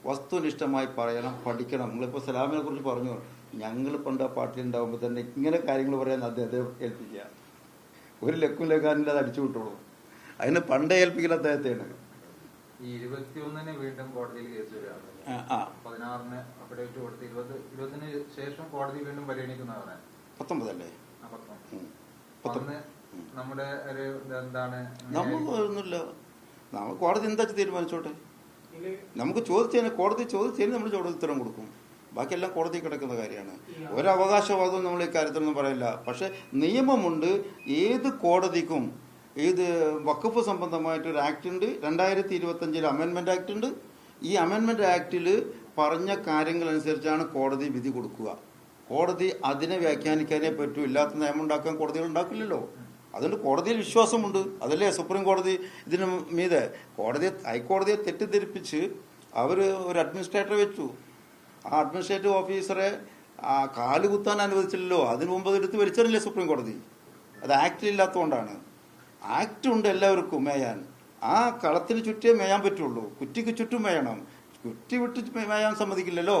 വസ്തുനിഷ്ഠമായി പറയണം, പഠിക്കണം. നിങ്ങളിപ്പോൾ സലാമിനെ കുറിച്ച് പറഞ്ഞു, ഞങ്ങൾ പണ്ട് ആ പാർട്ടിയിൽ ഉണ്ടാകുമ്പോൾ തന്നെ ഇങ്ങനെ കാര്യങ്ങൾ പറയാൻ അദ്ദേഹത്തെ ഏൽപ്പിക്കുക. ഒരു ലക്കും ലക്കാനില്ല, അത് അടിച്ചു വിട്ടോളൂ. അതിന് പണ്ടേ ഏൽപ്പിക്കൽ അദ്ദേഹത്തെയാണ്. ഈ 21-ന് വീണ്ടും കോടതിയിൽ കേസ് വരികയാണ്. 16-ന് അഫിഡവിറ്റ് കൊടുത്ത് 20-ന് ശേഷം കോടതി വീണ്ടും പരിഗണിക്കുന്നതാണ്. 19 അല്ലേ? നമ്മുടെ ഒരു എന്താണ്, നമ്മളൊന്നുമില്ല. നമ്മൾ കോടതി എന്താ തീരുമാനിച്ചോട്ടെ. നമുക്ക് ചോദിച്ചതിന് കോടതി ചോദിച്ചതിന് നമ്മൾ ഉത്തരം കൊടുക്കും. ബാക്കിയെല്ലാം കോടതി കിടക്കുന്ന കാര്യമാണ്. ഒരവകാശവാദവും നമ്മൾ ഈ കാര്യത്തിലൊന്നും പറയില്ല. പക്ഷെ നിയമമുണ്ട്. ഏത് കോടതിക്കും ഏത് വഖഫ് സംബന്ധമായിട്ടൊരു ആക്ട് ഉണ്ട്. 2025 അമെൻമെന്റ് ആക്ട് ഉണ്ട്. ഈ അമെൻമെന്റ് ആക്ടിൽ പറഞ്ഞ കാര്യങ്ങളനുസരിച്ചാണ് കോടതി വിധി കൊടുക്കുക. കോടതി അതിനെ വ്യാഖ്യാനിക്കാനേ പറ്റൂ. ഇല്ലാത്ത നിയമം ഉണ്ടാക്കാൻ കോടതികൾ ഉണ്ടാക്കില്ലല്ലോ. അതുകൊണ്ട് കോടതിയിൽ വിശ്വാസമുണ്ട്. അതല്ലേ സുപ്രീം കോടതി ഇതിന് മീതെ ഹൈക്കോടതിയെ തെറ്റിദ്ധരിപ്പിച്ച് അവർ ഒരു അഡ്മിനിസ്ട്രേറ്ററെ വെച്ചു. ആ അഡ്മിനിസ്ട്രേറ്റീവ് ഓഫീസറെ കാലുകുത്താൻ അനുവദിച്ചില്ലല്ലോ. അതിനു മുമ്പ് എടുത്ത് വലിച്ചറിയില്ലേ സുപ്രീം കോടതി. അത് ആക്ടിലില്ലാത്തതുകൊണ്ടാണ്. ആക്ട് ഉണ്ട് എല്ലാവർക്കും മേയാൻ. ആ കളത്തിന് ചുറ്റേ മേയാൻ പറ്റുള്ളൂ. കുറ്റിക്ക് ചുറ്റും മേയണം. കുറ്റി വിട്ട് മേയാൻ സമ്മതിക്കില്ലല്ലോ.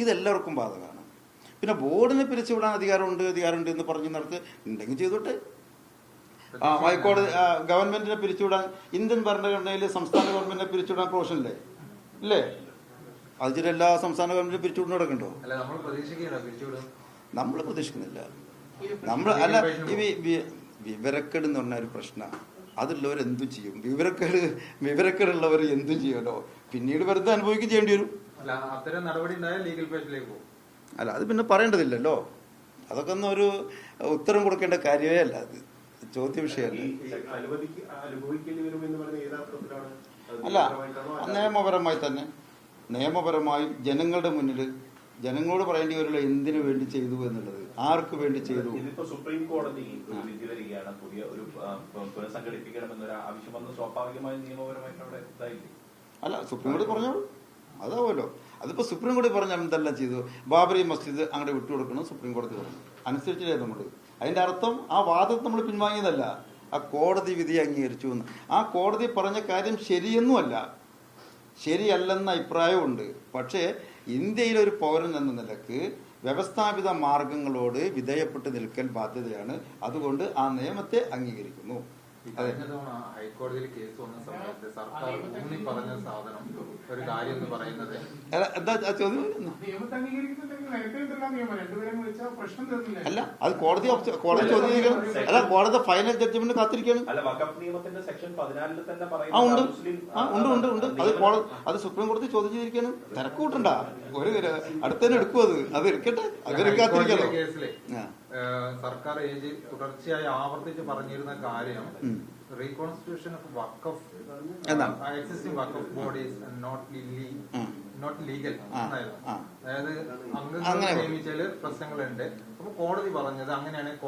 ഇതെല്ലാവർക്കും ബാധകമാണ്. പിന്നെ ബോർഡിനെ പിരിച്ചുവിടാൻ അധികാരമുണ്ട് എന്ന് പറഞ്ഞു നടത്ത് ഉണ്ടെങ്കിൽ ചെയ്തോട്ടെ. ഹൈക്കോടതി ഗവൺമെന്റിനെ പിരിച്ചുവിടാൻ, ഇന്ത്യൻ ഭരണഘടനയിൽ സംസ്ഥാന ഗവൺമെന്റിനെ പിരിച്ചുവിടാൻ പ്രൊവിഷനില്ലേ? ഇല്ലേ? അതിൽ എല്ലാ സംസ്ഥാന ഗവൺമെന്റിനെ പിരിച്ചുവിടുന്ന നടക്കണ്ടോ? നമ്മൾ പ്രതീക്ഷിക്കുന്നില്ല. ഈ വിവരക്കേട് എന്ന് പറഞ്ഞ ഒരു പ്രശ്നമാണ്. അതുള്ളവർ എന്തും ചെയ്യും. വിവരക്കേടുള്ളവർ എന്തും ചെയ്യുമല്ലോ. പിന്നീട് വെറുതെ അനുഭവിക്കുകയും ചെയ്യേണ്ടി വരും. അല്ല, അത് പിന്നെ പറയേണ്ടതില്ലല്ലോ. അതൊക്കെ ഒന്നും ഒരു ഉത്തരം കൊടുക്കേണ്ട കാര്യമേ അല്ല. അത് ചോദ്യ വിഷയമല്ല. അല്ല, നിയമപരമായി ജനങ്ങളുടെ മുന്നിൽ ജനങ്ങളോട് പറയേണ്ടി വരില്ല എന്തിനു വേണ്ടി ചെയ്തു എന്നുള്ളത്, ആർക്ക് വേണ്ടി ചെയ്തു. സുപ്രീം കോടതി വിധി വരികയാണ്, പുതിയ ഒരു പുനഃസംഘടിപ്പിക്കണമെന്നൊരു ആവശ്യം വന്ന് സ്വാഭാവികമായി നിയമപരമായിട്ട് അവിടെ ഇതായില്ലേ? അല്ല, സുപ്രീം കോടതി പറഞ്ഞോളൂ, അതാവുമല്ലോ. അതിപ്പോ സുപ്രീം കോടതി പറഞ്ഞ എന്തെല്ലാം ചെയ്തു. ബാബറി മസ്ജിദ് അങ്ങോട്ട് വിട്ടുകൊടുക്കണം സുപ്രീം കോടതി പറഞ്ഞു. അനുസരിച്ചില്ലേ നമ്മൾ. അതിന്റെ അർത്ഥം ആ വാദം നമ്മൾ പിൻവാങ്ങിയതല്ല, ആ കോടതി വിധി അംഗീകരിച്ചു എന്ന്. ആ കോടതി പറഞ്ഞ കാര്യം ശരിയെന്നുമല്ല, ശരിയല്ലെന്ന അഭിപ്രായമുണ്ട്. പക്ഷേ ഇന്ത്യയിലെ ഒരു പൗരൻ എന്ന നിലക്ക് വ്യവസ്ഥാപിത മാർഗങ്ങളോട് വിധേയപ്പെട്ട് നിൽക്കൽ ബാധ്യതയാണ്. അതുകൊണ്ട് ആ നിയമത്തെ അംഗീകരിക്കുന്നു. ഹൈക്കോടതിയിൽ കേസ് വന്ന സമയത്ത് സർക്കാർ ഊന്നി പറഞ്ഞ സാധനം ഒരു കാര്യം എന്ന് പറയുന്നത് എന്താ ചോദ്യം? അല്ല, അത് കോടതി ചോദ്യം. അല്ല, കോടതി ഫൈനൽ ജഡ്ജ്മെന്റ് കാത്തിരിക്കുകയാണ്. ഉണ്ട്. അത് സുപ്രീം കോടതി ചോദ്യം ചെയ്തിരിക്കുകയാണ്. തിരക്ക് കൂട്ടണ്ട, ഒരു അടുത്തന്നെ എടുക്കും. അത് എടുക്കട്ടെ, അങ്ങനെ കാത്തിരിക്കാലോ. സർക്കാർ തുടർച്ചയായി ആവർത്തിച്ച് പറഞ്ഞിരുന്ന കാര്യം റീകോൺസ്റ്റിറ്റ്യൂഷൻ ഓഫ് വഖഫ് എക്സിസ്റ്റിംഗ് വഖഫ് ബോഡീസ് നോട്ട് ലീഗൽ എന്നായിരുന്നു. അതായത് അംഗങ്ങൾ നിയമിച്ചാല് പ്രശ്നങ്ങളുണ്ട്. അപ്പൊ കോടതി പറഞ്ഞത് അങ്ങനെയാണെങ്കിൽ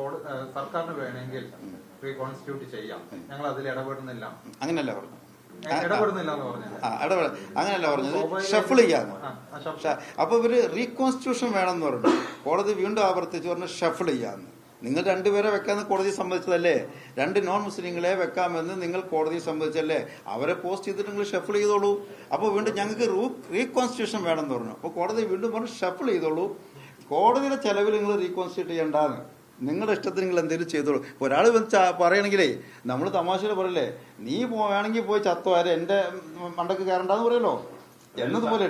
സർക്കാരിന് വേണമെങ്കിൽ റീകോൺസ്റ്റിറ്റ്യൂട്ട് ചെയ്യാം, ഞങ്ങൾ അതിൽ ഇടപെടുന്നില്ല. അങ്ങനെയല്ല പറഞ്ഞു. ഇടപെടുന്നില്ല എന്ന് പറഞ്ഞത്. അങ്ങനെയല്ല പറഞ്ഞത്, ഷഫിൾ ചെയ്യാന്ന്. അപ്പൊ ഇവര് റീകോൺസ്റ്റിറ്റ്യൂഷൻ വേണമെന്ന് പറഞ്ഞു. കോടതി വീണ്ടും ആവർത്തിച്ച് പറഞ്ഞ് ഷഫിൾ ചെയ്യാന്ന്. നിങ്ങൾ രണ്ടുപേരെ വെക്കാമെന്ന് കോടതി സമ്മതിച്ചതല്ലേ? 2 നോൺ മുസ്ലിങ്ങളെ വെക്കാമെന്ന് നിങ്ങൾ കോടതി സമ്മതിച്ചല്ലേ? അവരെ പോസ്റ്റ് ചെയ്തിട്ട് നിങ്ങൾ ഷഫിൾ ചെയ്തോളൂ. അപ്പോൾ വീണ്ടും ഞങ്ങൾക്ക് റീകോൺസ്റ്റിറ്റ്യൂഷൻ വേണമെന്ന് പറഞ്ഞു. അപ്പോൾ കോടതി വീണ്ടും പറഞ്ഞു ഷഫിൾ ചെയ്തോളൂ. കോടതിയുടെ ചെലവിൽ നിങ്ങൾ റീകോൺസ്റ്റിറ്റ്യൂട്ട് ചെയ്യേണ്ടാന്ന്. നിങ്ങളുടെ ഇഷ്ടത്തിന് നിങ്ങൾ എന്തെങ്കിലും ചെയ്തോളൂ. ഒരാൾ പറയണെങ്കിലേ നമ്മൾ തമാശയിൽ പറയല്ലേ, നീ വേണമെങ്കിൽ പോയി ചത്തോരെ എന്റെ മണ്ടക്ക് കയറണ്ടെന്ന് പറയല്ലോ, എന്നതുപോലെ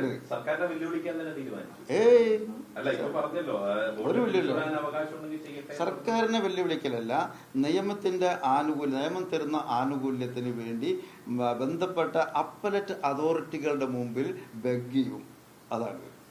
സർക്കാരിനെ വെല്ലുവിളിക്കലല്ല, നിയമം തരുന്ന ആനുകൂല്യത്തിന് വേണ്ടി ബന്ധപ്പെട്ട അപ്പലറ്റ് അതോറിറ്റികളുടെ മുമ്പിൽ ബെഗ് ചെയ്യും. അതാണ്.